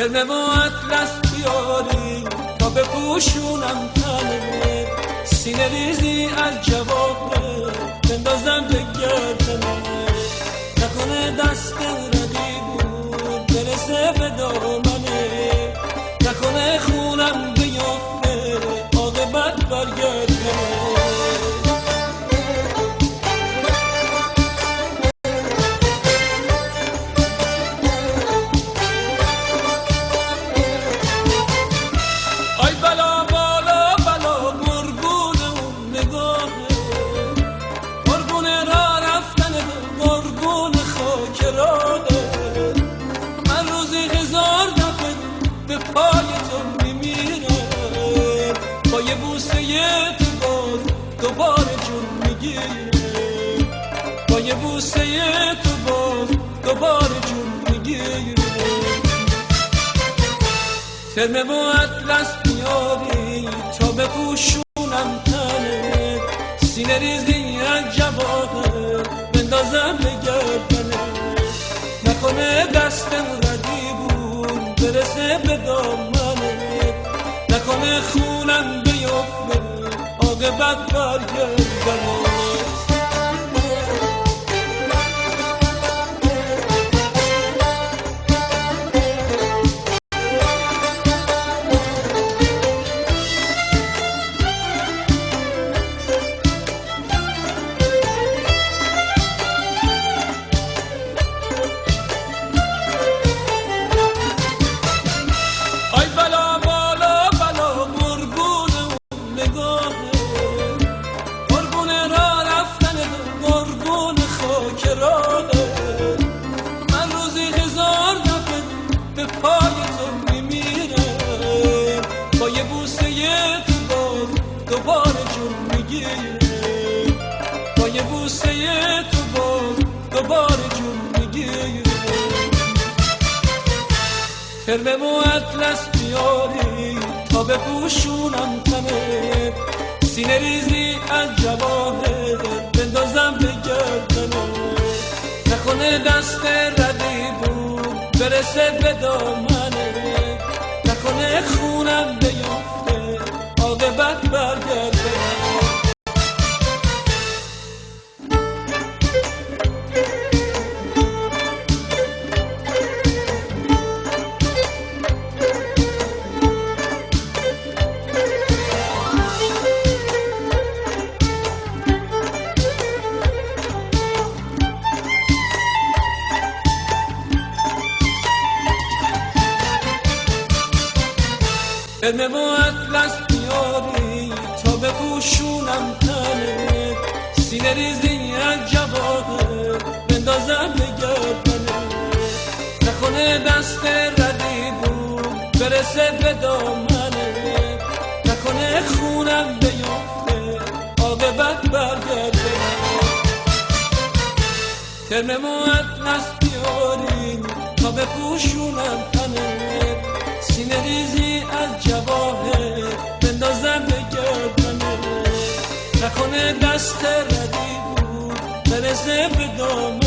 ترمه و اطلس بیاری تا بپوشونم تنه، سینه ریزی از جواهر بندازم به گردنه، نکنه دست ردیبون برسه به دامنه، نکنه خونم بیفته عاقبت برگردنه. من روزی هزار دفعه به پای تو میمیرم، با یه بوسه تو باز دوباره جون میگیرم، با یه بوسه تو باز دوباره جون میگیرم. ترمه و اطلس بیاری تا بپوشونم تنه، سینه ریزی از جواهر بندازم به گردنه، نکنه دستم ردیبون برسه به دامنه، نکنه خونم بیفته عاقبت برگردنه. من روزی هزار دفعه به پای تو میمیرم، با یه بوسه تو باز دوباره جون میگیرم، با یه بوسه تو باز دوباره جون میگیرم. ترمه و اطلس بیاری تا بپوشونم تنه، سینه ریزی از جواهر بندازم به گردنه، نکنه دست ردیبون برسه به دامنه، نکنه خونم بیفته عاقبت برگردنه. ترمه و اطلس بیاری تا بپوشونم تنه، سینه ریزی از جواهر بندازم به گردنه، نکنه دست ردیبون برسه به دامنه، نکنه خونم بیفته عاقبت برگردنه. ترمه و اطلس بیاری تا بپوشونم تنه، سینه ریزی از جواهر بندازم به گردنه، نکنه دست ردیبون برسه به دامنه،